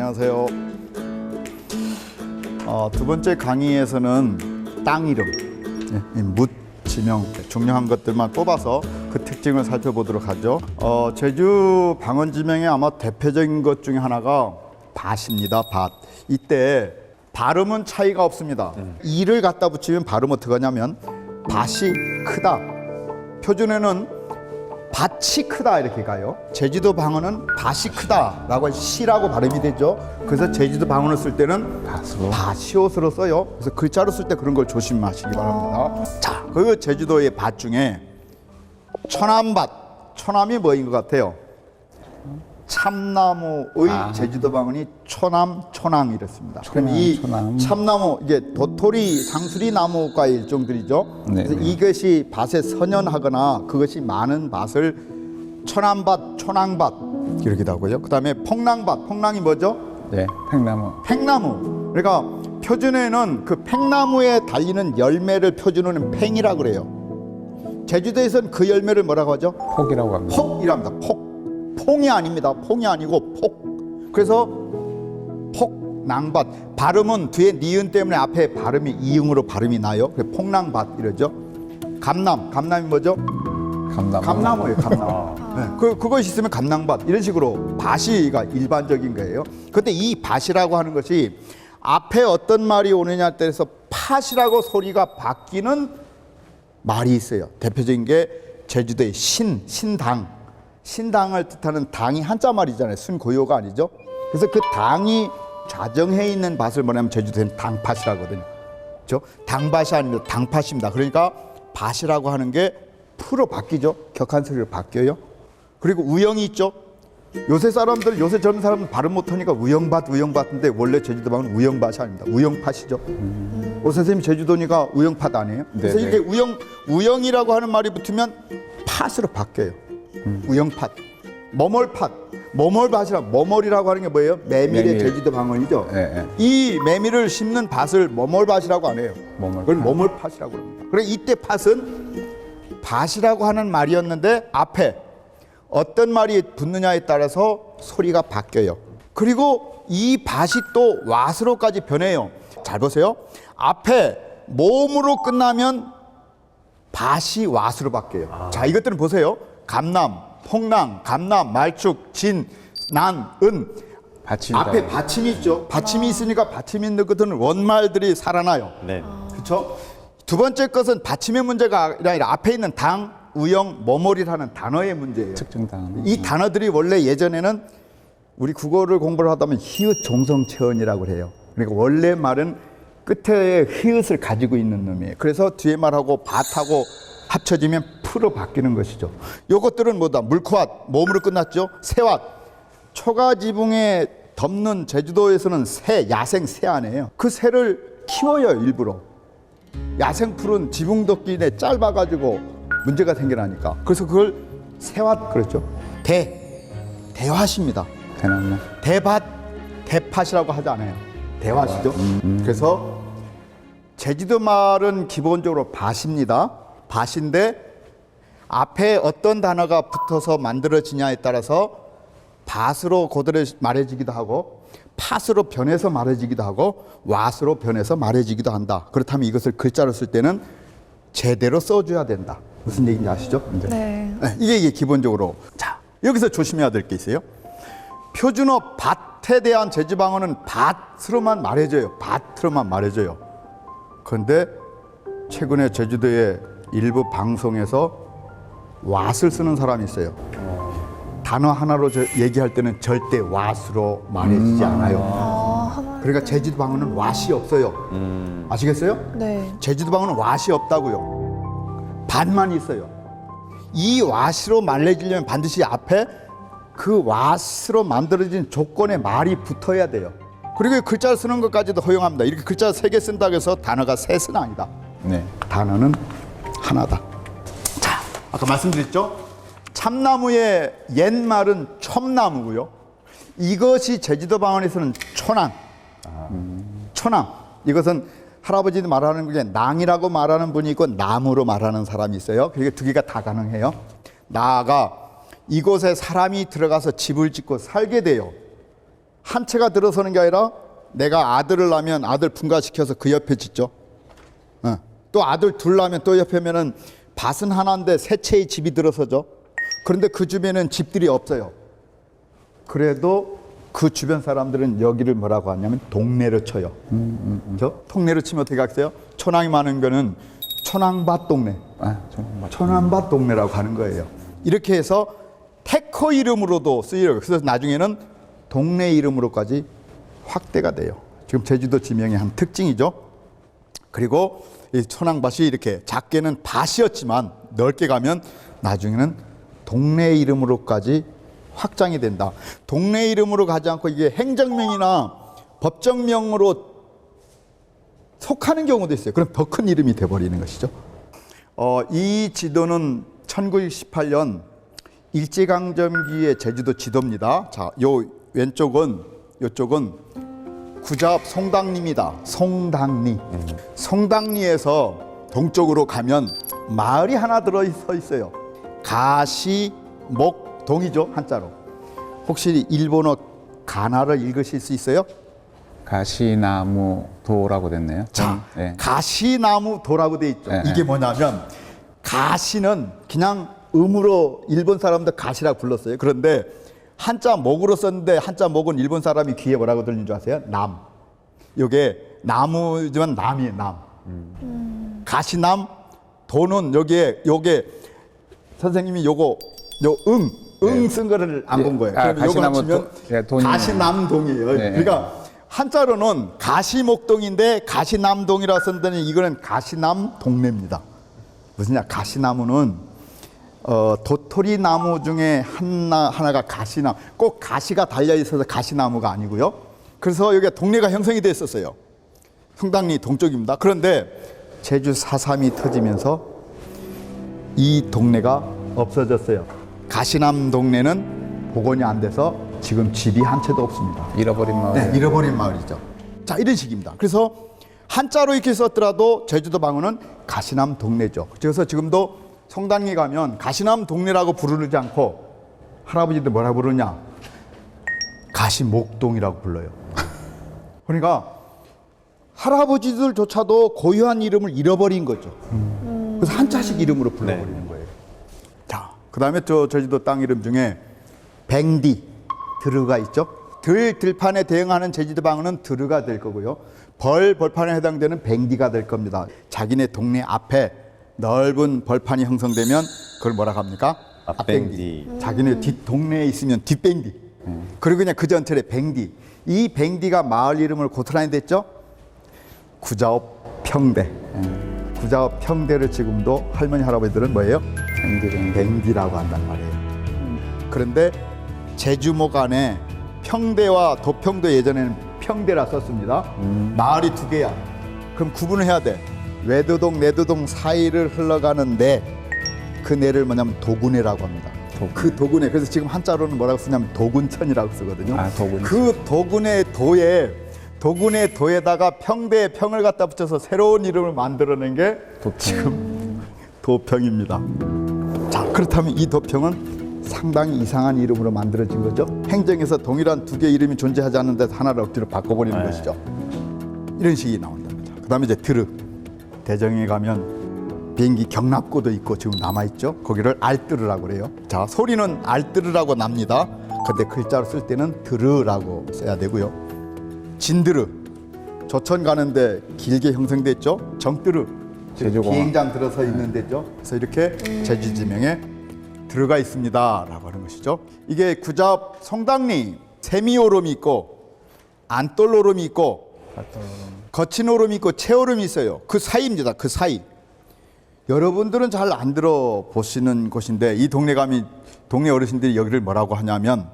안녕하세요. 두 번째 강의에서는 땅 이름, 묻, 지명, 중요한 것들만 뽑아서 그 특징을 살펴보도록 하죠. 제주 방언 지명의 아마 대표적인 것 중에 하나가 밭입니다. 밭. 이때 발음은 차이가 없습니다. 이를 갖다 붙이면 발음 어떻게 하냐면 밭이 크다. 표준에는 밭이 크다 이렇게 가요. 제주도 방언은 밭이 크다라고 시라고 발음이 되죠. 그래서 제주도 방언을 쓸 때는 밭이옷으로 써요. 그래서 글자로 쓸 때 그런 걸 조심하시기 바랍니다. 자, 그 제주도의 밭 중에 천암밭, 천암이 뭐인 것 같아요? 참나무의 제주도 방언이 초남, 이랬습니다. 그럼 이 참나무, 이게 도토리, 상수리 나무과 일종들이죠. 네, 그래서 이것이 밭에 선연하거나 그것이 많은 밭을 천암밭, 초낭밭 이렇게 하고요. 그 다음에 폭랑밭, 폭랑이 뭐죠? 네, 팽나무. 팽나무. 그러니까 표준어에는 그 팽나무에 달리는 열매를 표준어는 팽이라고 그래요. 제주도에서는 그 열매를 뭐라고 하죠? 폭이라고 합니다. 폭이랍니다. 폭. 퐁이 아닙니다. 퐁이 아니고 폭. 그래서 폭낭밭. 발음은 뒤에 니은 때문에 앞에 발음이 이응으로 발음이 나요. 그래서 폭낭밭 이러죠. 감남이 뭐죠? 감나무예요. 감나무. 네. 그것이 있으면 감낭밭 이런 식으로 밭이가 일반적인 거예요. 근데 이 밭이라고 하는 것이 앞에 어떤 말이 오느냐에 따라서 팥이라고 소리가 바뀌는 말이 있어요. 대표적인 게 제주도의 신당을 뜻하는 당이 한자 말이잖아요. 순고요가 아니죠. 그래서 그 당이 좌정해 있는 밭을 뭐냐면 제주도에는 당팥이라고 하거든요. 그렇죠? 당밭이 아니라 당팥입니다. 그러니까 밭이라고 하는 게 프로 바뀌죠. 격한 소리로 바뀌어요. 그리고 우영이 있죠. 요새 젊은 사람은 발음 못하니까 우영밭인데 원래 제주도 방은 우영밭이 아닙니다. 우영팥이죠. 선생님이 제주도니까 우영팥 아니에요? 그래서 이게 우영이라고 하는 말이 붙으면 팥으로 바뀌어요. 우영팥, 머멀밭이라고 하는 게 뭐예요? 메밀의 제주도 방언이죠. 네. 이 메밀을 심는 밭을 머멀밭이라고 안 해요. 그걸 머멀팥이라고 합니다. 그래 이때 팥은 밭이라고 하는 말이었는데 앞에 어떤 말이 붙느냐에 따라서 소리가 바뀌어요. 그리고 이 밭이 또 왓으로까지 변해요. 잘 보세요. 앞에 모음으로 끝나면 밭이 왓으로 바뀌어요. 자, 이것들은 보세요. 감남, 폭랑, 감남, 말축, 진, 난, 은. 앞에 받침이 있죠. 받침이 있으니까 받침 있는 것들은 원말들이 살아나요. 네. 그렇죠? 두 번째 것은 받침의 문제가 아니라 앞에 있는 당, 우영, 머머리라는 단어의 문제예요. 특정단. 이 단어들이 원래 예전에는 우리 국어를 공부를 하다면 히읗 종성체언이라고 해요. 그러니까 원래 말은 끝에 히읗을 가지고 있는 놈이에요. 그래서 뒤에 말하고 밭하고 합쳐지면 프로 바뀌는 것이죠. 요것들은 뭐다? 물코앗, 몸으로 끝났죠. 새왓, 초가 지붕에 덮는 제주도에서는 야생 새 아니에요. 그 새를 키워요, 일부러. 야생 풀은 지붕 덮기에 짧아가지고 문제가 생겨나니까. 그래서 그걸 새왓 그랬죠. 대화십니다. 대나무. 대팥이라고 하지 않아요. 대화시죠. 그래서 제주도 말은 기본적으로 밭입니다. 밭인데 앞에 어떤 단어가 붙어서 만들어지냐에 따라서 밭으로 고대로 말해지기도 하고 팥으로 변해서 말해지기도 하고 왓으로 변해서 말해지기도 한다. 그렇다면 이것을 글자로 쓸 때는 제대로 써줘야 된다. 무슨 얘기인지 아시죠? 네. 이게 기본적으로. 자, 여기서 조심해야 될 게 있어요. 표준어 밭에 대한 제주 방언은 밭으로만 말해줘요. 밭으로만 말해줘요. 그런데 최근에 제주도의 일부 방송에서 왓을 쓰는 사람이 있어요. 단어 하나로 얘기할 때는 절대 왓으로 말해지지 않아요. 그러니까 제주도 방언은 왓이 없어요. 아시겠어요? 네. 제주도 방언은 왓이 없다고요. 밭만 있어요. 이 왓으로 말해지려면 반드시 앞에 그 왓으로 만들어진 조건의 말이 붙어야 돼요. 그리고 글자를 쓰는 것까지도 허용합니다. 이렇게 글자 3개 쓴다고 해서 단어가 셋은 아니다. 네. 단어는 하나다. 자, 아까 말씀드렸죠? 참나무의 옛말은 첨나무고요. 이것이 제주도 방언에서는 초낭. 초낭. 이것은 할아버지도 말하는 게 낭이라고 말하는 분이 있고 나무로 말하는 사람이 있어요. 그러니까 두 개가 다 가능해요. 나아가 이곳에 사람이 들어가서 집을 짓고 살게 돼요. 한 채가 들어서는 게 아니라 내가 아들을 낳으면 아들 분가시켜서 그 옆에 짓죠. 또 아들 둘 낳으면 또 옆에면은 밭은 하나인데 세 채의 집이 들어서죠. 그런데 그 주변에는 집들이 없어요. 그래도 그 주변 사람들은 여기를 뭐라고 하냐면 동네로 쳐요. 그렇죠? 동네로 치면 어떻게 하겠어요? 천왕이 많은 거는 천왕밭 동네. 천왕밭 동네라고 하는 거예요. 이렇게 해서 태커 이름으로도 쓰여요. 그래서 나중에는 동네 이름으로까지 확대가 돼요. 지금 제주도 지명의 한 특징이죠. 그리고 이 천왕밭이 이렇게 작게는 밭이었지만 넓게 가면 나중에는 동네 이름으로까지 확장이 된다. 동네 이름으로 가지 않고 이게 행정명이나 법정명으로 속하는 경우도 있어요. 그럼 더 큰 이름이 돼버리는 것이죠. 이 지도는 1918년 일제강점기의 제주도 지도입니다. 자, 요 요쪽은 구자읍 송당리입니다. 송당리. 송당리에서 동쪽으로 가면 마을이 하나 들어서 있어요. 가시목동이죠, 한자로. 혹시 일본어 가나를 읽으실 수 있어요? 가시나무 도라고 됐네요. 자, 네. 가시나무 도라고 돼 있죠. 네. 이게 뭐냐면 가시는 그냥 음으로 일본 사람들 가시라고 불렀어요. 그런데 한자 목으로 썼는데 한자 목은 일본 사람이 귀에 뭐라고 들리는 줄 아세요? 남. 요게 나무지만 남이에요, 남. 가시남 도는 요게 선생님이 요거 응 쓴 거를 안 본 거예요. 그러면 요거 치면 가시남동이에요. 네. 그러니까 한자로는 가시목동인데 가시남동이라 썼더니 이거는 가시남 동네입니다. 무슨냐? 가시나무는 도토리 나무 중에 하나가 가시나무, 꼭 가시가 달려 있어서 가시나무가 아니고요. 그래서 여기가 동네가 형성이 됐었어요. 성당리 동쪽입니다. 그런데 제주 4.3이 터지면서 이 동네가 없어졌어요. 가시남 동네는 복원이 안 돼서 지금 집이 한 채도 없습니다. 잃어버린 마을. 네, 잃어버린 마을이죠. 자, 이런 식입니다. 그래서 한자로 이렇게 썼더라도 제주도 방언은 가시남 동네죠. 그래서 지금도 성당리 가면 가시남 동네라고 부르지 않고 할아버지들 뭐라 부르냐? 가시목동이라고 불러요. 그러니까 할아버지들조차도 고유한 이름을 잃어버린 거죠. 그래서 한자식 이름으로 불러버리는 거예요. 자, 그 다음에 제주도 땅 이름 중에 뱅디, 드르가 있죠. 들판에 대응하는 제주도 방언은 드르가 될 거고요. 벌판에 해당되는 뱅디가 될 겁니다. 자기네 동네 앞에 넓은 벌판이 형성되면 그걸 뭐라 합니까? 앞뱅디. 자기네 동네에 있으면 뒷뱅디. 그리고 그냥 그 전철에 뱅디. 이 뱅디가 마을 이름을 고스란히 댔죠. 구자읍 평대. 구자읍 평대를 지금도 할머니 할아버지들은 뭐예요? 뱅디라고 한단 말이에요. 그런데 제주목 안에 평대와 도평도 예전에는 평대라 썼습니다. 마을이 두 개야. 그럼 구분을 해야 돼. 외도동, 내도동 사이를 흘러가는데 그 내를 뭐냐면 도군해라고 합니다. 그 도군해. 그래서 지금 한자로는 뭐라고 쓰냐면 도군천이라고 쓰거든요. 도군천. 그 도군의 도에다가 평대에 평을 갖다 붙여서 새로운 이름을 만들어낸 게 지금 도평입니다. 자, 그렇다면 이 도평은 상당히 이상한 이름으로 만들어진 거죠. 행정에서 동일한 두 개의 이름이 존재하지 않는 데서 하나를 억지로 바꿔버리는 것이죠. 이런 식이 나온다는 거죠. 그 다음에 이제 드르. 대정에 가면 비행기 경납고도 있고 지금 남아있죠. 거기를 알뜨르라고 그래요. 자, 소리는 알뜨르라고 납니다. 근데 글자로 쓸 때는 드르라고 써야 되고요. 진드르, 조천 가는데 길게 형성됐죠. 정뜨르, 제주공항. 비행장 들어서 있는 데죠. 그래서 이렇게 제주 지명에 들어가 있습니다 라고 하는 것이죠. 이게 구자읍 송당리 세미오름이 있고 안돌오름이 있고 거친 오름이 있고 채오름이 있어요. 그 사이입니다. 그 사이. 여러분들은 잘 안 들어보시는 곳인데 이 동네 가면 동네 어르신들이 여기를 뭐라고 하냐면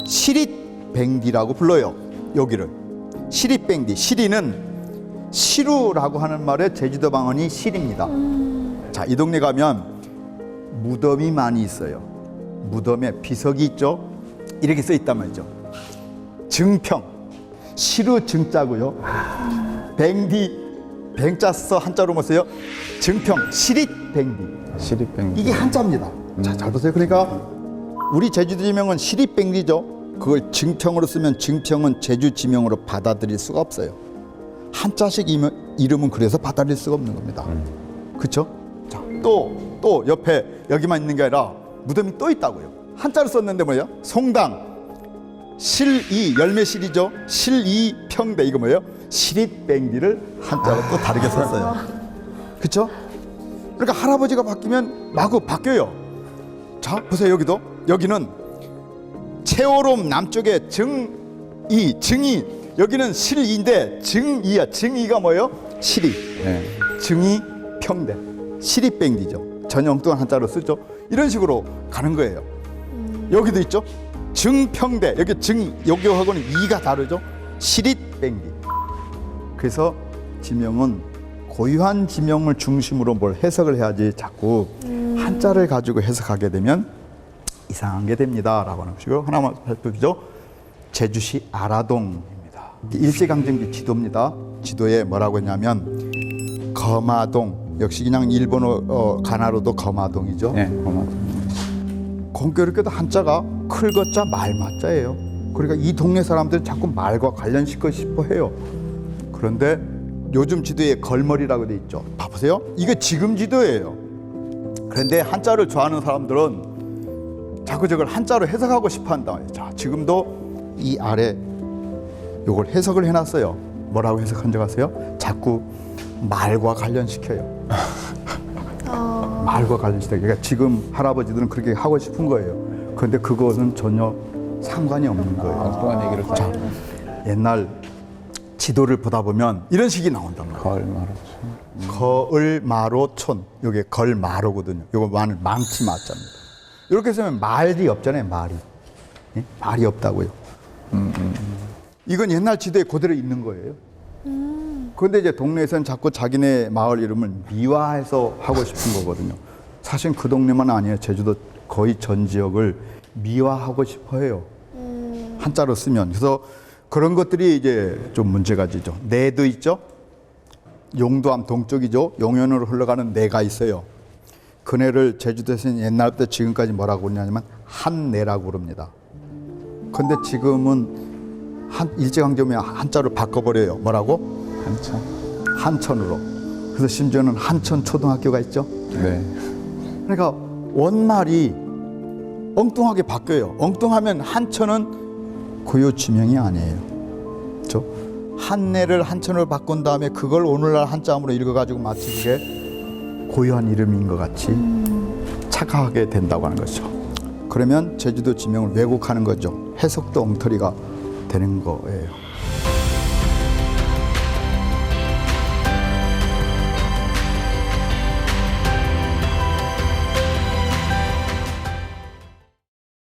시릿뱅디라고 불러요. 여기를 시릿뱅디. 시리는 시루라고 하는 말의 제주도 방언이 시리입니다. 자, 이 동네 가면 무덤이 많이 있어요. 무덤에 비석이 있죠. 이렇게 써 있단 말이죠. 증평, 시루 증자고요. 뱅디, 뱅자 써 한자로 뭐 써요? 증평, 시릿뱅디. 시립뱅디. 이게 한자입니다. 자, 잘 보세요. 그러니까 우리 제주도 지명은 시립뱅디죠. 그걸 증평으로 쓰면 증평은 제주 지명으로 받아들일 수가 없어요. 한자식 이름은 그래서 받아들일 수가 없는 겁니다. 그렇죠? 자, 또 옆에 여기만 있는 게 아니라 무덤이 또 있다고요. 한자로 썼는데 뭐예요? 송당, 실이, 열매실이죠. 실이 평대, 이거 뭐예요? 시립뱅디를 한자로 또 다르게 썼어요. 그렇죠? 그러니까 할아버지가 바뀌면 마구 바뀌어요. 자, 보세요. 여기는 채오롬 남쪽에 증이, 여기는 실이인데 증이야. 증이가 뭐예요? 시립. 네. 증이 평대, 시립뱅디죠. 전혀 엉뚱한 한자로 쓰죠. 이런 식으로 가는 거예요. 여기도 있죠. 증평대, 여기 여기하고는 이가 다르죠. 시립뱅디. 그래서 지명은 고유한 지명을 중심으로 뭘 해석을 해야지 자꾸 한자를 가지고 해석하게 되면 이상한 게 됩니다라고 하는 것이고, 하나만 살펴보죠. 제주시 아라동입니다. 일제강점기 지도입니다. 지도에 뭐라고 했냐면 거마동, 역시 그냥 일본어 가나로도 거마동이죠. 네, 고마워. 공교롭게도 한자가 클거자 말마자예요. 그러니까 이 동네 사람들은 자꾸 말과 관련시키고 싶어 해요. 그런데 요즘 지도에 걸머리라고 돼 있죠. 봐보세요. 이게 지금 지도예요. 그런데 한자를 좋아하는 사람들은 자꾸 저걸 한자로 해석하고 싶어 한다. 자, 지금도 이 아래 요걸 해석을 해놨어요. 뭐라고 해석한 줄 아세요? 자꾸 말과 관련시켜요. 말과 관련시켜. 그러니까 지금 할아버지들은 그렇게 하고 싶은 거예요. 그런데 그것은 전혀 상관이 없는 거예요. 엉뚱한 얘기를 자, 옛날 지도를 보다 보면 이런 식이 나온단 말이에요. 걸마로. 거을마로촌, 요게 걸마로거든요. 요거 망치 마자입니다. 이렇게 쓰면 말이 없잖아요. 말이. 예? 말이 없다고요. 이건 옛날 지도에 그대로 있는 거예요. 그런데 이제 동네에서는 자꾸 자기네 마을 이름을 미화해서 하고 싶은 거거든요. 사실 그 동네만 아니에요. 제주도 거의 전 지역을 미화하고 싶어 해요. 한자로 쓰면. 그래서 그런 것들이 이제 좀 문제가 되죠. 내도 있죠. 용도암 동쪽이죠. 용현으로 흘러가는 내가 있어요. 그 내를 제주도에서는 옛날부터 지금까지 뭐라고 그러냐면 한내라고 그럽니다. 근데 지금은 일제강점기 한자로 바꿔버려요. 뭐라고? 한참. 한천으로. 그래서 심지어는 한천 초등학교가 있죠. 네. 그러니까 원말이 엉뚱하게 바뀌어요. 엉뚱하면 한천은 고유 지명이 아니에요. 그렇죠? 한내를 한천으로 바꾼 다음에 그걸 오늘날 한자음으로 읽어가지고 마치 그게 고유한 이름인 것 같이 착각하게 된다고 하는 거죠. 그러면 제주도 지명을 왜곡하는 거죠. 해석도 엉터리가 되는 거예요.